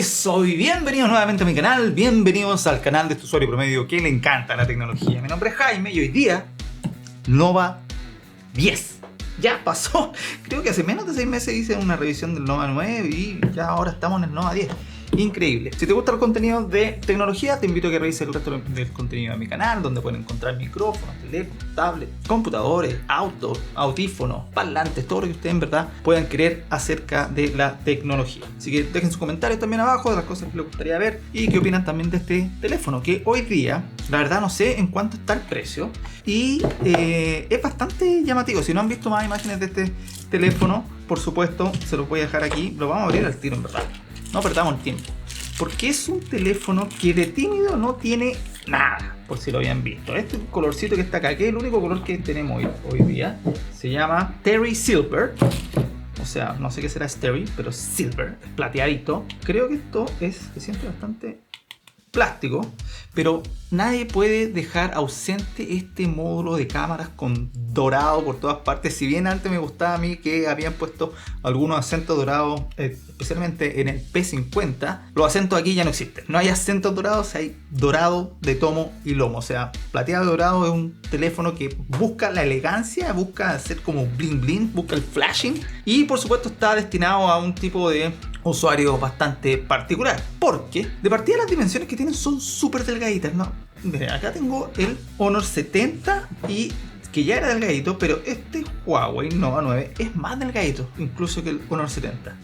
Soy bienvenidos nuevamente a mi canal, bienvenidos al canal de este usuario promedio que le encanta la tecnología. Mi nombre es Jaime y hoy día Nova 10. Ya pasó, creo que hace menos de 6 meses hice una revisión del Nova 9 y ya ahora estamos en el Nova 10. Increíble. Si te gusta el contenido de tecnología, te invito a que revises el resto del contenido de mi canal, donde pueden encontrar micrófonos, teléfonos, tablets, computadores, autos, audífonos, parlantes, todo lo que ustedes en verdad puedan querer acerca de la tecnología. Así que dejen sus comentarios también abajo de las cosas que les gustaría ver y qué opinan también de este teléfono, que hoy día, la verdad no sé en cuánto está el precio y es bastante llamativo. Si no han visto más imágenes de este teléfono, por supuesto, se los voy a dejar aquí. Lo vamos a abrir al tiro en verdad. No perdamos el tiempo, porque es un teléfono que de tímido no tiene nada, por si lo habían visto. Este colorcito que está acá, que es el único color que tenemos hoy día, se llama Terry Silver. O sea, no sé qué será Terry, pero Silver, plateadito. Creo que esto se siente bastante plástico, pero nadie puede dejar ausente este módulo de cámaras con dorado por todas partes. Si bien antes me gustaba a mí que habían puesto algunos acentos dorados, especialmente en el P50, los acentos aquí ya no existen. No hay acentos dorados, hay dorado de tomo y lomo. O sea, plateado dorado es un teléfono que busca la elegancia, busca hacer como bling bling, busca el flashing y por supuesto está destinado a un tipo de usuario bastante particular, porque de partida las dimensiones que tienen son súper delgaditas, ¿no? Acá tengo el Honor 70 y que ya era delgadito, pero este Huawei Nova 9 es más delgadito incluso que el Honor 70.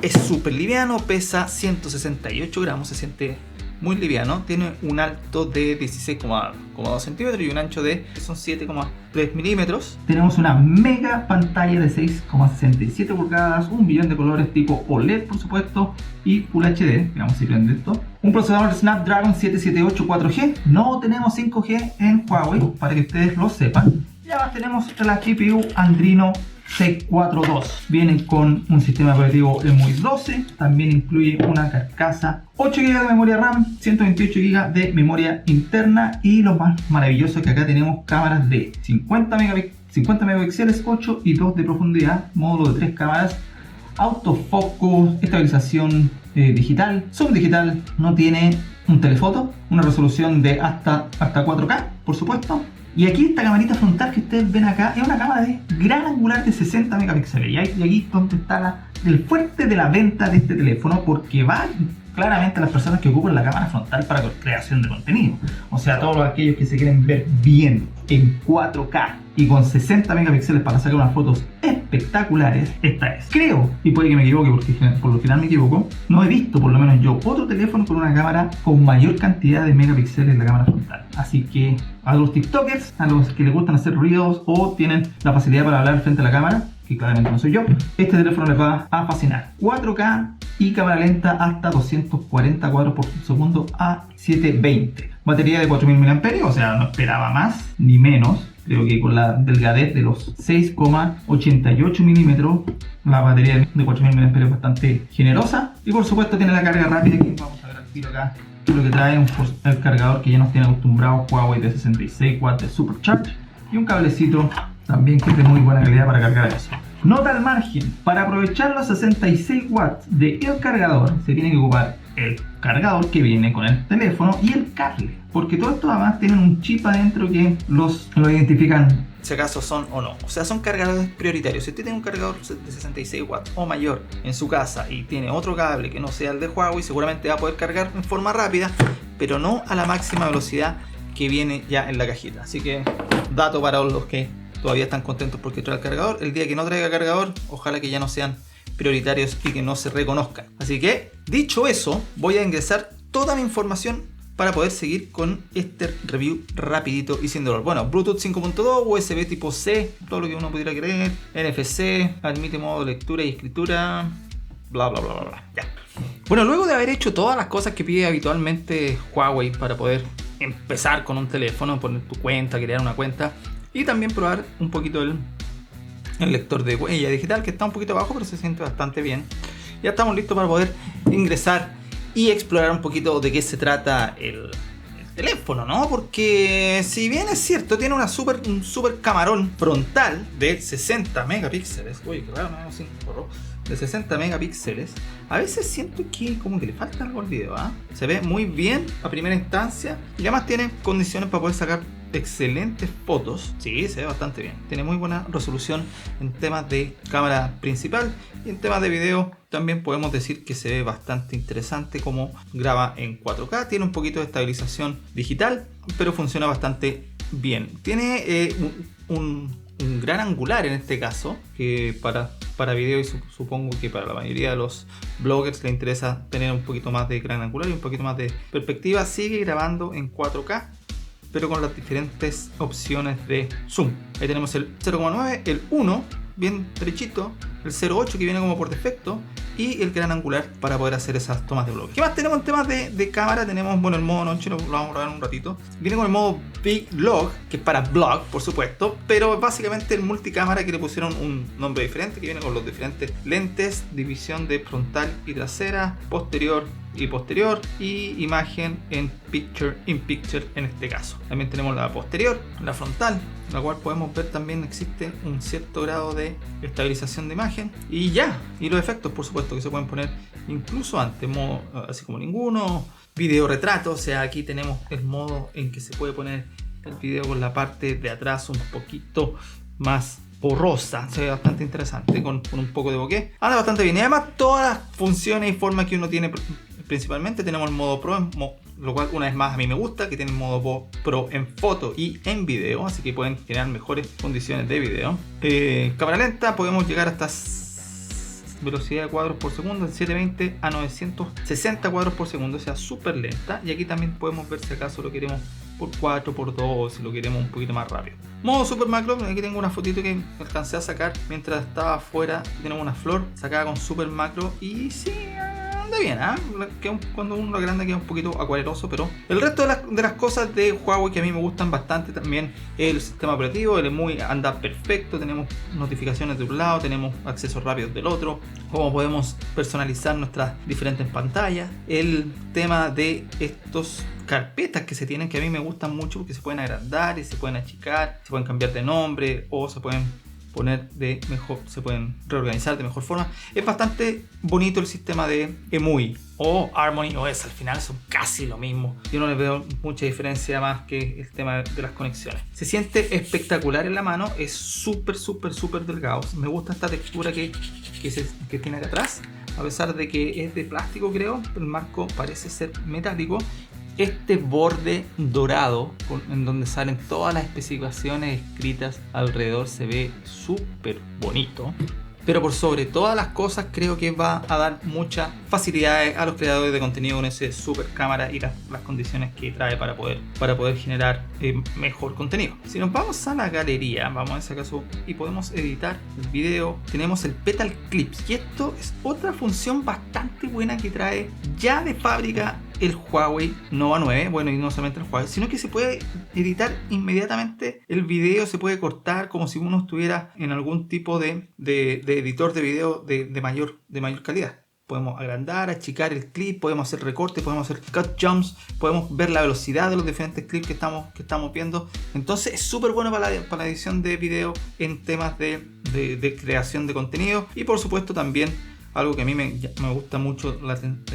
Es súper liviano, pesa 168 gramos, se siente muy liviano, tiene un alto de 16,2 centímetros y un ancho de 7,3 milímetros. Tenemos una mega pantalla de 6,67 pulgadas, un billón de colores tipo OLED por supuesto y Full HD, veamos si prende esto. Un procesador Snapdragon 778 4G, no tenemos 5G en Huawei, para que ustedes lo sepan. Y además tenemos la GPU Adreno 642. Vienen con un sistema operativo MUI 12. También incluye una carcasa, 8 GB de memoria RAM, 128 GB de memoria interna. Y lo más maravilloso es que acá tenemos cámaras de 50 megapíxeles, 8 y 2 de profundidad, módulo de 3 cámaras, autofocus, estabilización digital, zoom digital. No tiene un telefoto, una resolución de hasta 4K, por supuesto. Y aquí esta camarita frontal que ustedes ven acá es una cámara de gran angular de 60 megapíxeles. Y aquí es donde está el fuerte de la venta de este teléfono, porque va claramente a las personas que ocupan la cámara frontal para creación de contenido. O sea, todos aquellos que se quieren ver bien en 4K y con 60 megapíxeles para sacar unas fotos espectaculares, esta es. Creo, y puede que me equivoque porque por lo general me equivoco, no he visto por lo menos yo otro teléfono con una cámara con mayor cantidad de megapíxeles en la cámara frontal. Así que a los TikTokers, a los que les gustan hacer ruidos o tienen la facilidad para hablar frente a la cámara, que claramente no soy yo, este teléfono les va a fascinar. 4K y cámara lenta hasta 240 cuadros por segundo a 720. Batería de 4000 mAh, o sea, no esperaba más ni menos. Creo que con la delgadez de los 6,88 milímetros, la batería de 4000 mAh es bastante generosa. Y por supuesto tiene la carga rápida, que vamos a ver al tiro acá. Lo que trae el cargador que ya nos tiene acostumbrados Huawei de 66 watts de Supercharge. Y un cablecito también que es de muy buena calidad para cargar eso. Nota al margen, para aprovechar los 66 watts del cargador se tiene que ocupar el cargador que viene con el teléfono y el cable, porque todo esto además tienen un chip adentro que los identifican si acaso son o no. O sea, son cargadores prioritarios. Si usted tiene un cargador de 66 watts o mayor en su casa y tiene otro cable que no sea el de Huawei, seguramente va a poder cargar en forma rápida, pero no a la máxima velocidad que viene ya en la cajita. Así que dato para los que todavía están contentos porque trae el cargador. El día que no traiga cargador, ojalá que ya no sean prioritarios y que no se reconozcan. Así que, dicho eso, voy a ingresar toda mi información para poder seguir con este review rapidito y sin dolor. Bueno, Bluetooth 5.2, USB tipo C, todo lo que uno pudiera creer, NFC, admite modo de lectura y escritura, bla bla bla bla bla. Ya. Bueno, luego de haber hecho todas las cosas que pide habitualmente Huawei para poder empezar con un teléfono, poner tu cuenta, crear una cuenta y también probar un poquito el lector de huella digital, que está un poquito bajo pero se siente bastante bien. Ya estamos listos para poder ingresar y explorar un poquito de qué se trata el teléfono, ¿no? Porque si bien es cierto, tiene un super camarón frontal de 60 megapíxeles. Uy, qué raro, no, sí, de 60 megapíxeles. A veces siento que como que le falta algo al video, ¿eh? Se ve muy bien a primera instancia y además tiene condiciones para poder sacar excelentes fotos. Sí, se ve bastante bien. Tiene muy buena resolución en temas de cámara principal y en temas de video también podemos decir que se ve bastante interesante como graba en 4K. Tiene un poquito de estabilización digital, pero funciona bastante bien. Tiene un gran angular en este caso, que para video y supongo que para la mayoría de los bloggers le interesa tener un poquito más de gran angular y un poquito más de perspectiva. Sigue grabando en 4K, pero con las diferentes opciones de zoom. Ahí tenemos el 0,9, el 1, bien derechito, el 0,8 que viene como por defecto, y el gran angular para poder hacer esas tomas de bloque. ¿Qué más tenemos en temas de cámara? Tenemos, bueno, el modo noche, lo vamos a probar en un ratito. Viene con el modo Big Log, que es para vlog, por supuesto, pero básicamente el multicámara que le pusieron un nombre diferente, que viene con los diferentes lentes, división de frontal y trasera, posterior y imagen en picture in picture en este caso. También tenemos la posterior, la frontal, la cual podemos ver también existe un cierto grado de estabilización de imagen y ya, y los efectos por supuesto que se pueden poner incluso antes, modo así como ninguno, video retrato, o sea, aquí tenemos el modo en que se puede poner el video con la parte de atrás un poquito más borrosa, se ve bastante interesante con un poco de bokeh, anda bastante bien y además todas las funciones y formas que uno tiene. Principalmente tenemos el modo Pro, lo cual una vez más a mí me gusta, que tiene el modo Pro en foto y en video, así que pueden generar mejores condiciones de video. Cámara lenta, podemos llegar hasta velocidad de cuadros por segundo en 720 a 960 cuadros por segundo, o sea, súper lenta. Y aquí también podemos ver si acaso lo queremos por 4, por 2, si lo queremos un poquito más rápido. Modo super macro, aquí tengo una fotito que alcancé a sacar mientras estaba afuera. Tenemos una flor sacada con super macro y sí, anda bien, ¿eh? Cuando uno lo agranda queda un poquito acuareloso, pero el resto de las cosas de Huawei que a mí me gustan bastante también, el sistema operativo, el EMUI anda perfecto, tenemos notificaciones de un lado, tenemos accesos rápidos del otro, cómo podemos personalizar nuestras diferentes pantallas, el tema de estos carpetas que se tienen que a mí me gustan mucho porque se pueden agrandar y se pueden achicar, se pueden cambiar de nombre o se pueden poner de mejor, se pueden reorganizar de mejor forma. Es bastante bonito el sistema de EMUI o Harmony OS, al final son casi lo mismo. Yo no le veo mucha diferencia más que el tema de las conexiones. Se siente espectacular en la mano, es súper delgado. Me gusta esta textura que tiene acá atrás, a pesar de que es de plástico creo, el marco parece ser metálico. Este borde dorado en donde salen todas las especificaciones escritas alrededor se ve súper bonito, pero por sobre todas las cosas creo que va a dar muchas facilidades a los creadores de contenido con ese super cámara y las condiciones que trae para poder generar mejor contenido. Si nos vamos a la galería, vamos a ese caso y podemos editar el video, tenemos el Petal Clips y esto es otra función bastante buena que trae ya de fábrica el Huawei Nova 9, bueno, y no solamente el Huawei, sino que se puede editar inmediatamente el video, se puede cortar como si uno estuviera en algún tipo de editor de video de mayor calidad. Podemos agrandar, achicar el clip, podemos hacer recortes, podemos hacer cut jumps, podemos ver la velocidad de los diferentes clips que estamos viendo. Entonces es súper bueno para la edición de video en temas de creación de contenido. Y por supuesto también algo que a mí me gusta mucho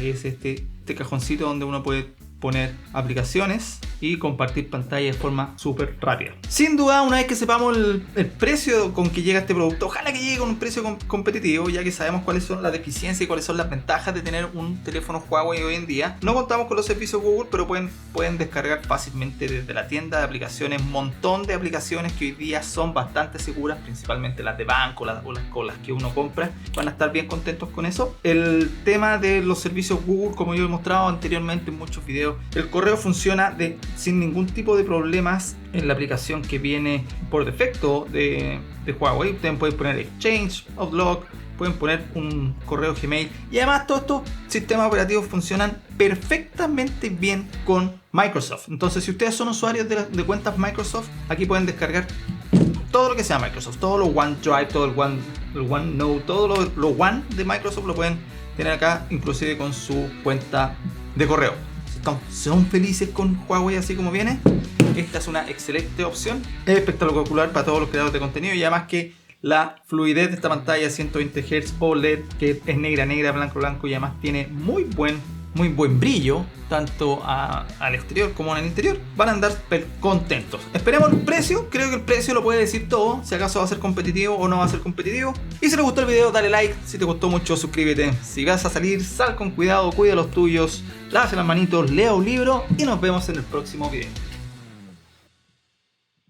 es este cajoncito donde uno puede poner aplicaciones y compartir pantalla de forma súper rápida. Sin duda, una vez que sepamos el precio con que llega este producto, ojalá que llegue con un precio competitivo, ya que sabemos cuáles son las deficiencias y cuáles son las ventajas de tener un teléfono Huawei hoy en día. No contamos con los servicios Google, pero pueden descargar fácilmente desde la tienda de aplicaciones, un montón de aplicaciones que hoy día son bastante seguras, principalmente las de banco, las con las que uno compra, van a estar bien contentos con eso. El tema de los servicios Google, como yo he mostrado anteriormente en muchos videos, el correo funciona sin ningún tipo de problemas en la aplicación que viene por defecto de Huawei. Ustedes pueden poner Exchange, Outlook, pueden poner un correo Gmail y además todos estos sistemas operativos funcionan perfectamente bien con Microsoft. Entonces, si ustedes son usuarios de cuentas Microsoft, aquí pueden descargar todo lo que sea Microsoft, todo lo OneDrive, todo el OneNote, todo lo One de Microsoft lo pueden tener acá, inclusive con su cuenta de correo. Son felices con Huawei así como viene, esta es una excelente opción, es espectacular para todos los creadores de contenido y además que la fluidez de esta pantalla 120 Hz OLED, que es negra, blanco, blanco, y además tiene muy buen brillo, tanto al exterior como en el interior. Van a andar contentos. Esperemos el precio. Creo que el precio lo puede decir todo, si acaso va a ser competitivo o no va a ser competitivo. Y si te gustó el video, dale like. Si te gustó mucho, suscríbete. Si vas a salir, sal con cuidado, cuida los tuyos, lávate las manitos, lea un libro y nos vemos en el próximo video.